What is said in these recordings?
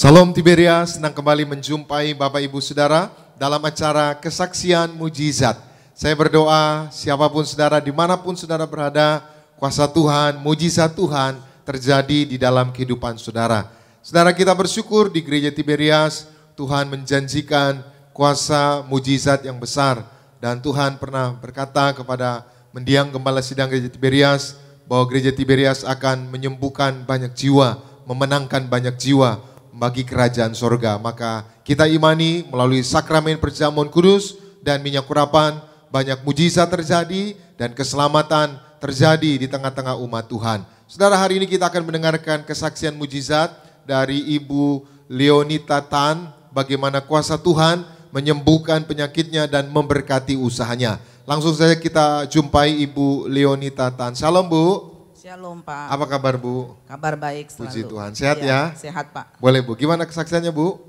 Salam Tiberias, senang kembali menjumpai Bapak Ibu Saudara dalam acara kesaksian mujizat. Saya berdoa siapapun saudara, dimanapun saudara berada, kuasa Tuhan, mujizat Tuhan terjadi di dalam kehidupan saudara. Saudara, kita bersyukur di Gereja Tiberias, Tuhan menjanjikan kuasa mujizat yang besar. Dan Tuhan pernah berkata kepada mendiang Gembala Sidang Gereja Tiberias bahwa Gereja Tiberias akan menyembuhkan banyak jiwa, memenangkan banyak jiwa bagi kerajaan sorga. Maka kita imani melalui sakramen perjamuan kudus dan minyak urapan, banyak mujizat terjadi dan keselamatan terjadi di tengah-tengah umat Tuhan. Saudara, hari ini kita akan mendengarkan kesaksian mujizat dari Ibu Leonita Tan, bagaimana kuasa Tuhan menyembuhkan penyakitnya dan memberkati usahanya. Langsung saja kita jumpai Ibu Leonita Tan. Shalom Bu. Shalom Pak. Apa kabar Bu? Kabar baik selalu. Puji Tuhan. Sehat ya? ya? Sehat Pak. Boleh Bu, gimana kesaksiannya Bu?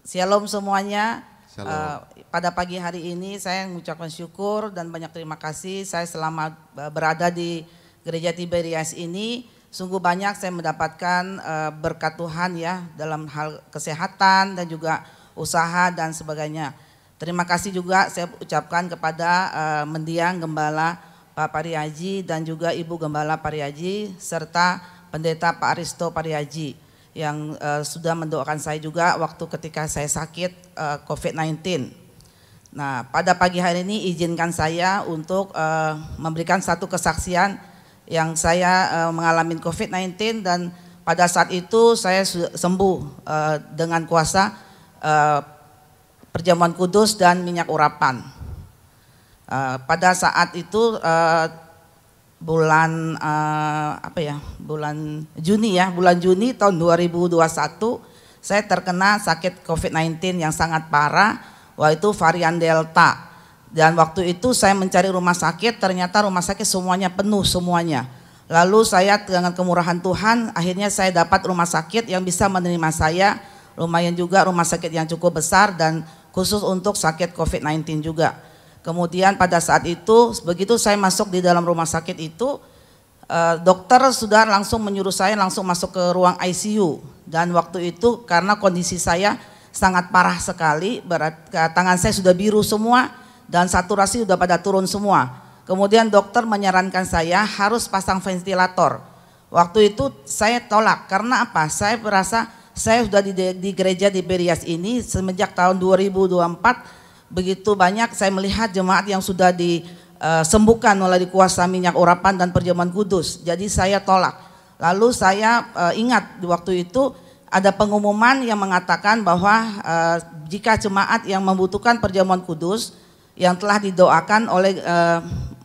Shalom semuanya. Shalom. Pada pagi hari ini saya mengucapkan syukur dan banyak terima kasih. Saya selama berada di Gereja Tiberias ini, sungguh banyak saya mendapatkan berkat Tuhan ya, dalam hal kesehatan dan juga usaha dan sebagainya. Terima kasih juga saya ucapkan kepada mendiang Gembala Pak Pariaji dan juga Ibu Gembala Pariaji serta Pendeta Pak Aristo Pariaji yang sudah mendoakan saya juga waktu ketika saya sakit COVID-19. Nah, pada pagi hari ini izinkan saya untuk memberikan satu kesaksian yang saya mengalami COVID-19 dan pada saat itu saya sembuh dengan kuasa perjamuan kudus dan minyak urapan. Pada saat itu bulan bulan Juni tahun 2021 saya terkena sakit COVID-19 yang sangat parah, yaitu varian Delta. Dan waktu itu saya mencari rumah sakit, ternyata rumah sakit semuanya penuh semuanya. Lalu saya dengan kemurahan Tuhan akhirnya saya dapat rumah sakit yang bisa menerima saya, lumayan juga rumah sakit yang cukup besar dan khusus untuk sakit COVID-19 juga. Kemudian pada saat itu, begitu saya masuk di dalam rumah sakit itu, dokter sudah langsung menyuruh saya langsung masuk ke ruang ICU. Dan waktu itu karena kondisi saya sangat parah sekali, tangan saya sudah biru semua dan saturasi sudah pada turun semua. Kemudian dokter menyarankan saya harus pasang ventilator. Waktu itu saya tolak, karena apa? Saya merasa saya sudah di Gereja Tiberias ini semenjak tahun 2024, begitu banyak saya melihat jemaat yang sudah disembuhkan oleh kuasa minyak urapan dan perjamuan kudus. Jadi saya tolak. Lalu saya ingat di waktu itu ada pengumuman yang mengatakan bahwa jika jemaat yang membutuhkan perjamuan kudus yang telah didoakan oleh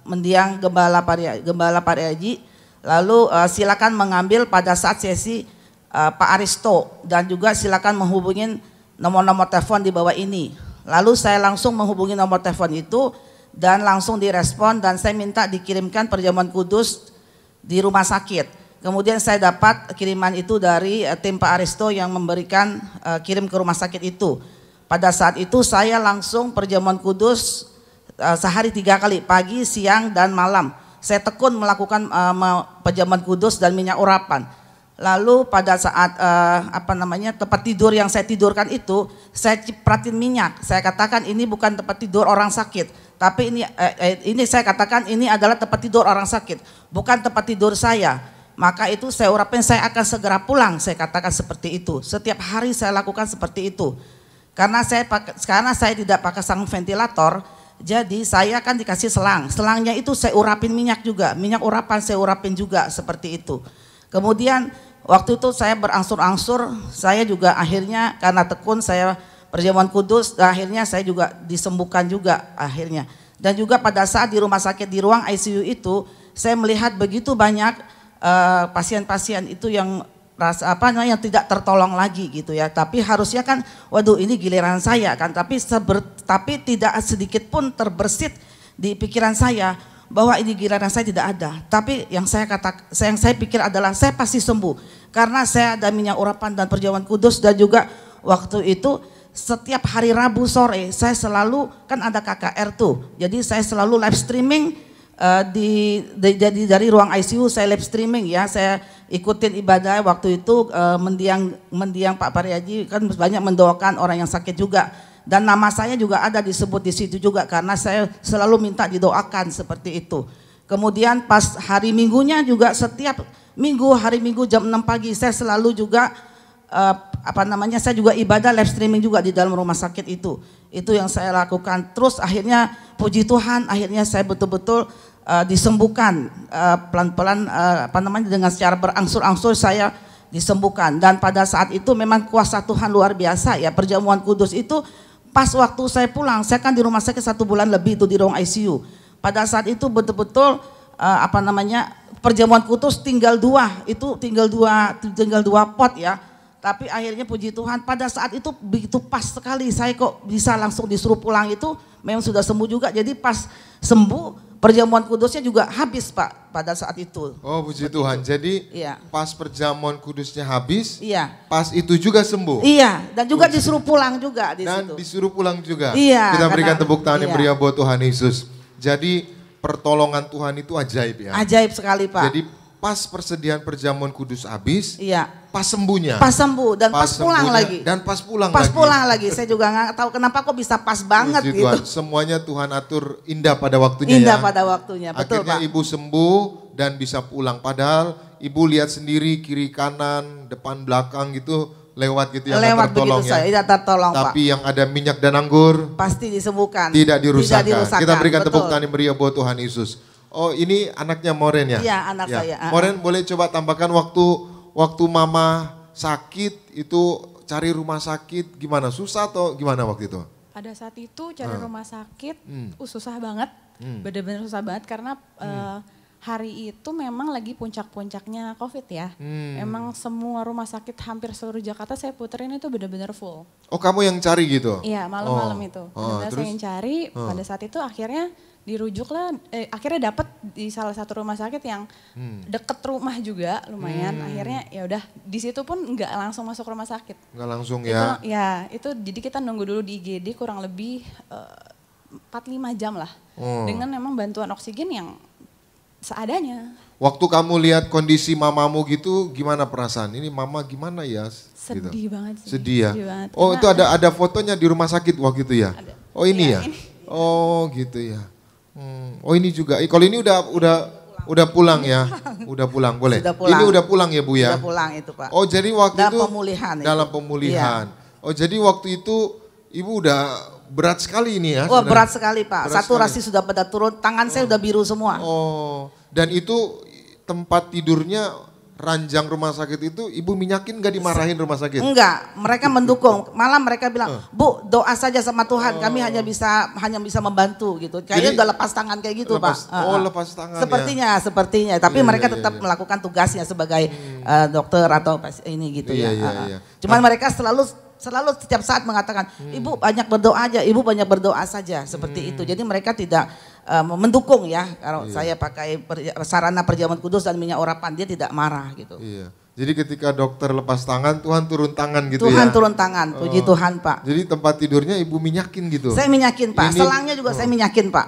mendiang Gembala Pariaji, lalu silakan mengambil pada saat sesi Pak Aristo dan juga silakan menghubungi nomor-nomor telepon di bawah ini. Lalu saya langsung menghubungi nomor telepon itu dan langsung direspon dan saya minta dikirimkan perjamuan kudus di rumah sakit. Kemudian saya dapat kiriman itu dari tim Pak Aristo yang memberikan kirim ke rumah sakit itu. Pada saat itu saya langsung perjamuan kudus sehari 3 kali, pagi, siang, dan malam. Saya tekun melakukan perjamuan kudus dan minyak urapan. Lalu pada saat tempat tidur yang saya tidurkan itu, saya cipratin minyak. Saya katakan ini bukan tempat tidur orang sakit, tapi ini saya katakan ini adalah tempat tidur orang sakit, bukan tempat tidur saya. Maka itu saya urapin, saya akan segera pulang. Saya katakan seperti itu. Setiap hari saya lakukan seperti itu. Karena saya tidak pakai sang ventilator, jadi saya akan dikasih selang. Selangnya itu saya urapin minyak juga, minyak urapan saya urapin juga seperti itu. Kemudian waktu itu saya berangsur-angsur, saya juga akhirnya karena tekun saya perjamuan kudus, akhirnya saya juga disembuhkan juga akhirnya. Dan juga pada saat di rumah sakit di ruang ICU itu, saya melihat begitu banyak pasien-pasien itu yang yang tidak tertolong lagi gitu ya. Tapi harusnya kan, waduh ini giliran saya kan. Tapi tidak sedikit pun terbersit di pikiran saya bahwa ini giliran saya tidak ada. Tapi yang saya pikir adalah saya pasti sembuh karena saya ada minyak urapan dan perjamuan kudus. Dan juga waktu itu setiap hari Rabu sore saya selalu kan ada KKR tuh, jadi saya selalu live streaming dari ruang ICU. Saya live streaming ya, saya ikutin ibadah waktu itu mendiang Pak Pariaji kan banyak mendoakan orang yang sakit juga. Dan nama saya juga ada disebut di situ juga karena saya selalu minta didoakan seperti itu. Kemudian pas hari Minggunya juga setiap minggu, hari Minggu jam 6 pagi saya selalu juga saya juga ibadah live streaming juga di dalam rumah sakit itu. Itu yang saya lakukan. Terus akhirnya puji Tuhan, akhirnya saya betul-betul disembuhkan pelan-pelan dengan secara berangsur-angsur saya disembuhkan. Dan pada saat itu memang kuasa Tuhan luar biasa ya, perjamuan kudus itu. Pas waktu saya pulang, saya kan di rumah sakit 1 bulan lebih itu di ruang ICU. Pada saat itu betul-betul perjamuan kudus tinggal 2 pot ya. Tapi akhirnya puji Tuhan pada saat itu begitu pas sekali saya kok bisa langsung disuruh pulang itu memang sudah sembuh juga. Jadi pas sembuh perjamuan kudusnya juga habis Pak pada saat itu. Oh puji Tuhan, jadi pas perjamuan kudusnya habis, pas itu juga sembuh? Iya, dan juga disuruh pulang juga di situ. Dan disuruh pulang juga? Iya. Kita berikan tepuk tangan yang meriah buat Tuhan Yesus. Jadi pertolongan Tuhan itu ajaib ya? Ajaib sekali Pak. Jadi pas persediaan perjamuan kudus habis, pas sembuhnya? Pas sembuh dan pas pulang lagi. Dan pas pulang lagi? Pas lagi? pulang lagi, saya juga nggak tahu kenapa kok bisa pas banget gitu. Tuhan. Semuanya Tuhan atur indah pada waktunya indah pada waktunya, betul Akhirnya Pak. Ibu sembuh dan bisa pulang. Padahal Ibu lihat sendiri kiri kanan, depan belakang gitu lewat gitu ya. Lewat begitu saya, tidak tertolong Pak. Tapi yang ada minyak dan anggur pasti disembuhkan. Tidak dirusakkan. Kita berikan betul. tepuk tangan yang meriah buat Tuhan Yesus. Oh ini anaknya Moren ya? Iya anak saya. Moren boleh coba tambahkan waktu mama sakit itu cari rumah sakit gimana? Susah atau gimana waktu itu? Pada saat itu cari rumah sakit susah banget, benar-benar susah banget karena hari itu memang lagi puncak-puncaknya COVID ya. Emang semua rumah sakit hampir seluruh Jakarta saya puterin itu benar-benar full. Oh kamu yang cari gitu? Iya malam-malam itu. Benar-benar saya yang cari, pada saat itu akhirnya dirujuklah, akhirnya dapat di salah satu rumah sakit yang deket rumah juga lumayan. Akhirnya ya udah di situ pun nggak langsung masuk rumah sakit. Nggak langsung ya? Itu jadi kita nunggu dulu di IGD kurang lebih 4-5 jam lah. Dengan memang bantuan oksigen yang seadanya. Waktu kamu lihat kondisi mamamu gitu gimana perasaan? Ini mama gimana ya? Sedih gitu. Banget sih. Sedih ya? Sedih banget. Oh itu ada fotonya di rumah sakit waktu itu ya? Ada. Oh ini ya? Ini. Oh gitu ya. Oh ini juga, kalau ini udah pulang ya, udah pulang boleh. Ini udah pulang ya Bu ya. Udah pulang itu Pak. Oh jadi waktu dalam itu dalam pemulihan. Iya. Oh jadi waktu itu Ibu udah berat sekali ini ya? Wah berat sekali Pak. Berat Saturasi sudah pada turun, tangan saya udah biru semua. Oh dan itu tempat tidurnya ranjang rumah sakit itu Ibu minyakin gak dimarahin rumah sakit? Enggak, mereka mendukung. Malah mereka bilang, Bu doa saja sama Tuhan, kami hanya bisa membantu gitu. Kayaknya udah lepas tangan kayak gitu Pak. Lepas tangan Sepertinya. Tapi mereka tetap melakukan tugasnya sebagai dokter atau ini gitu ya. Cuman mereka selalu setiap saat mengatakan, Ibu banyak berdoa aja, Ibu banyak berdoa saja seperti itu. Jadi mereka tidak mendukung ya kalau saya pakai sarana perjamuan kudus dan minyak urapan, dia tidak marah gitu. Iya. Jadi ketika dokter lepas tangan, Tuhan turun tangan gitu Tuhan ya? turun tangan, puji Tuhan Pak. Jadi tempat tidurnya Ibu minyakin gitu? Saya minyakin Pak, selangnya juga saya minyakin Pak.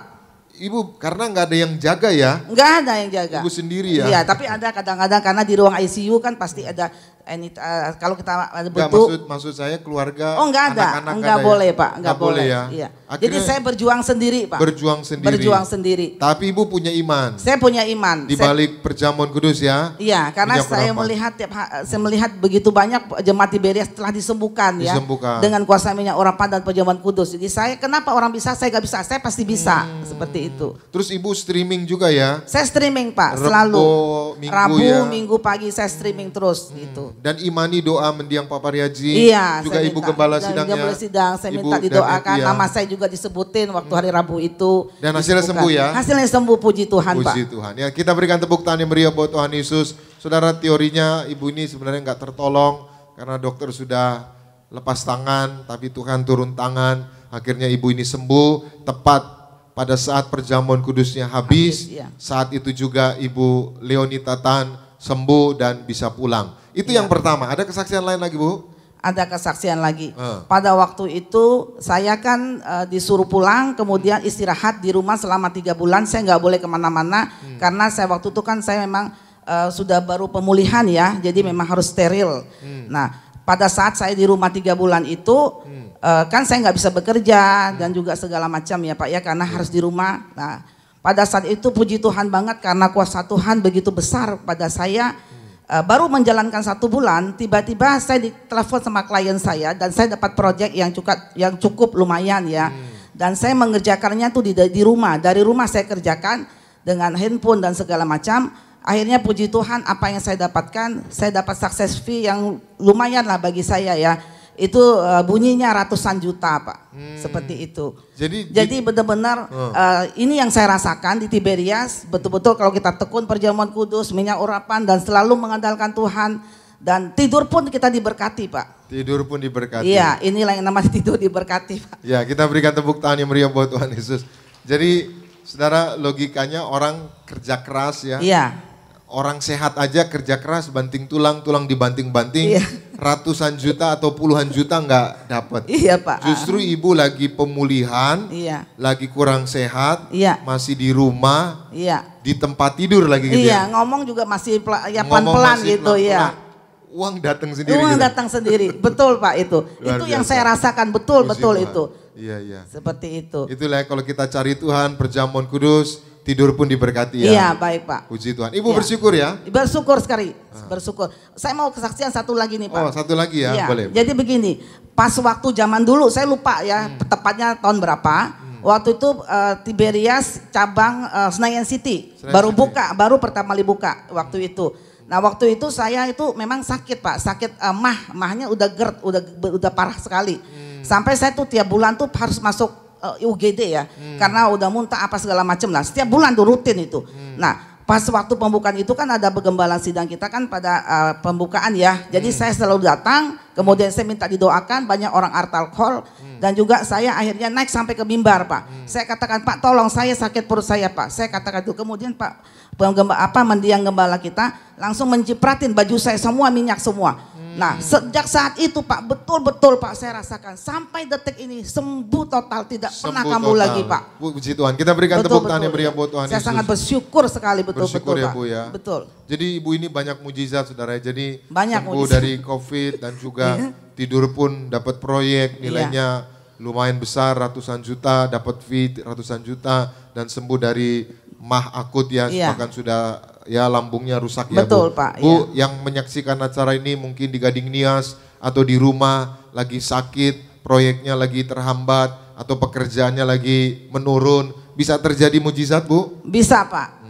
Ibu karena nggak ada yang jaga ya? Nggak ada yang jaga. Ibu sendiri ya? Iya, tapi ada kadang-kadang karena di ruang ICU kan pasti ada kalau kita butuh. Maksud saya keluarga. Oh nggak ada, nggak boleh ya? Pak, nggak boleh. Ya? Iya. Jadi saya berjuang sendiri Pak. Berjuang sendiri. Tapi Ibu punya iman. Saya punya iman. Di balik perjamuan kudus ya? Iya, karena saya melihat begitu banyak jemaat Tiberias telah disembuhkan ya. Dengan kuasa minyak urapan dan perjamuan kudus. Jadi saya kenapa orang bisa, saya nggak bisa, saya pasti bisa seperti itu. Terus Ibu streaming juga ya? Saya streaming Pak, selalu. Rabu, Minggu pagi saya streaming terus gitu. Dan imani doa mendiang Pak Pariaji. Iya, juga Ibu Gembala sidangnya. Gembala sidang, saya minta didoakan. Nama saya juga disebutin waktu hari Rabu itu. Dan hasilnya sembuh ya? Hasilnya sembuh, puji Tuhan Pak. Puji Tuhan. Ya kita berikan tepuk tangan yang meriah buat Tuhan Yesus. Saudara, teorinya Ibu ini sebenarnya nggak tertolong karena dokter sudah lepas tangan, tapi Tuhan turun tangan. Akhirnya Ibu ini sembuh tepat pada saat perjamuan kudusnya habis. Saat itu juga Ibu Leonita Tan sembuh dan bisa pulang. Itu yang pertama. Ada kesaksian lain lagi Bu? Ada kesaksian lagi. Pada waktu itu saya kan disuruh pulang, kemudian istirahat di rumah selama 3 bulan. Saya nggak boleh kemana-mana karena saya waktu itu kan saya memang sudah baru pemulihan ya, jadi memang harus steril. Nah, pada saat saya di rumah 3 bulan itu, kan saya nggak bisa bekerja dan juga segala macam ya Pak ya, karena harus di rumah. Nah, pada saat itu puji Tuhan banget karena kuasa Tuhan begitu besar pada saya. Baru menjalankan 1 bulan, tiba-tiba saya ditelepon sama klien saya dan saya dapat proyek yang cukup lumayan ya. Dan saya mengerjakannya tuh di rumah, dari rumah saya kerjakan dengan handphone dan segala macam. Akhirnya puji Tuhan apa yang saya dapatkan, saya dapat success fee yang lumayan lah bagi saya ya. Itu bunyinya ratusan juta Pak, seperti itu. Jadi benar-benar ini yang saya rasakan di Tiberias, betul-betul kalau kita tekun perjamuan kudus, minyak urapan dan selalu mengandalkan Tuhan. Dan tidur pun kita diberkati Pak. Tidur pun diberkati. Iya, inilah yang namanya tidur diberkati Pak. Ya, kita berikan tepuk tangan yang meriah buat Tuhan Yesus. Jadi saudara, logikanya orang kerja keras ya. Iya. Orang sehat aja kerja keras, banting tulang, tulang dibanting-banting, iya. Ratusan juta atau puluhan juta nggak dapat. Iya Pak. Justru ibu lagi pemulihan, iya. Lagi kurang sehat, iya. Masih di rumah, iya. Di tempat tidur lagi gitu iya, ya. ngomong juga masih pelan-pelan gitu ya. Uang datang sendiri. Uang gitu. datang sendiri, betul Pak itu. Itu yang saya rasakan betul itu. Iya. Seperti itu. Itulah kalau kita cari Tuhan, perjamuan kudus, tidur pun diberkati ya. Iya baik Pak. Puji Tuhan. Ibu bersyukur ya? Bersyukur sekali, bersyukur. Saya mau kesaksian satu lagi nih Pak. Oh satu lagi ya, iya. boleh. Jadi begini, pas waktu zaman dulu saya lupa ya tepatnya tahun berapa. Waktu itu Tiberias cabang Senayan City baru buka, baru pertama kali buka waktu itu. Nah waktu itu saya itu memang sakit Pak, sakit mahnya udah GERD, udah parah sekali. Sampai saya tuh tiap bulan tuh harus masuk UGD ya, karena udah muntah apa segala macam lah. Setiap bulan tuh rutin itu. Nah pas waktu pembukaan itu kan ada penggembalaan sidang kita kan pada pembukaan ya. Jadi saya selalu datang, kemudian saya minta didoakan, banyak orang alkohol dan juga saya akhirnya naik sampai ke mimbar Pak. Saya katakan Pak tolong saya sakit perut saya Pak. Saya katakan itu, kemudian Pak mendiang gembala kita langsung mencipratin baju saya semua minyak semua. Nah sejak saat itu Pak betul-betul Pak saya rasakan sampai detik ini sembuh total, tidak pernah kambuh lagi Pak. Puji Tuhan, kita berikan tepuk tangan yang meriah buat Tuhan Yesus. Saya sangat bersyukur sekali betul-betul ya, Pak. Bu, ya. Betul. Jadi ibu ini banyak mujizat saudara, jadi banyak sembuh dari COVID dan juga tidur pun dapat proyek nilainya lumayan besar, ratusan juta, dapat fee ratusan juta dan sembuh dari mah akut ya, bahkan sudah ya lambungnya rusak ya betul, Bu. Pak, Bu yang menyaksikan acara ini mungkin di Gading Nias atau di rumah lagi sakit, proyeknya lagi terhambat atau pekerjaannya lagi menurun, bisa terjadi mujizat Bu? Bisa Pak.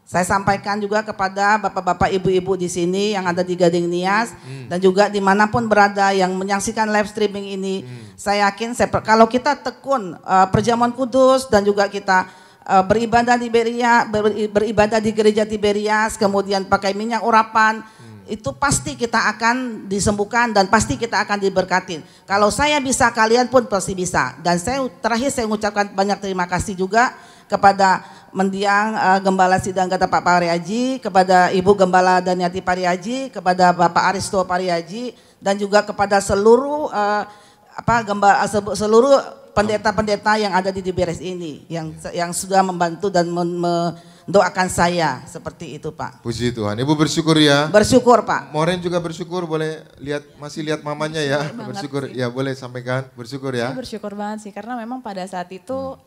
Saya sampaikan juga kepada bapak-bapak ibu-ibu di sini yang ada di Gading Nias dan juga dimanapun berada yang menyaksikan live streaming ini. Saya yakin kalau kita tekun perjamuan kudus dan juga kita beribadah di beribadah di gereja Tiberias, kemudian pakai minyak urapan, itu pasti kita akan disembuhkan dan pasti kita akan diberkatin. Kalau saya bisa, kalian pun pasti bisa. Dan terakhir saya mengucapkan banyak terima kasih juga kepada mendiang Gembala Sidang Kata Pak Pariaji, kepada Ibu Gembala Daniati Pariaji, kepada Bapak Aristo Pariaji, dan juga kepada seluruh seluruh pendeta-pendeta yang ada di Tiberias ini yang sudah membantu dan mendoakan saya seperti itu Pak. Puji Tuhan. Ibu bersyukur ya. Bersyukur Pak. Moren juga bersyukur, boleh masih lihat mamanya ya. Bersyukur sih. ya, boleh sampaikan. Bersyukur ya. Saya bersyukur banget sih karena memang pada saat itu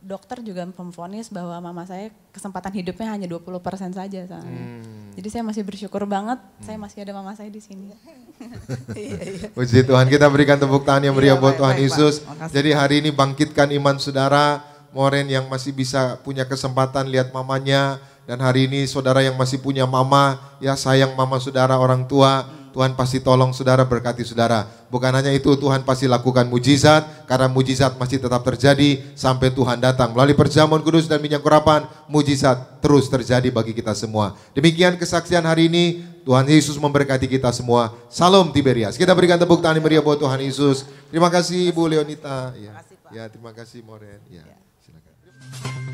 dokter juga memvonis bahwa mama saya kesempatan hidupnya hanya 20% saja soalnya. Jadi saya masih bersyukur banget, saya masih ada mama saya di sini. Puji Tuhan, kita berikan tepuk tangan yang meriah buat Tuhan Yesus. Jadi hari ini bangkitkan iman saudara, Moren yang masih bisa punya kesempatan lihat mamanya. Dan hari ini saudara yang masih punya mama, ya sayang mama saudara orang tua, Tuhan pasti tolong saudara, berkati saudara. Bukan hanya itu, Tuhan pasti lakukan mujizat, karena mujizat masih tetap terjadi sampai Tuhan datang. Melalui perjamuan kudus dan minyak urapan, mujizat terus terjadi bagi kita semua. Demikian kesaksian hari ini, Tuhan Yesus memberkati kita semua. Salam Tiberias. Kita berikan tepuk tangan yang meriah buat Tuhan Yesus. Terima kasih Ibu Leonita. Ya, terima kasih Moren. Ya, silakan.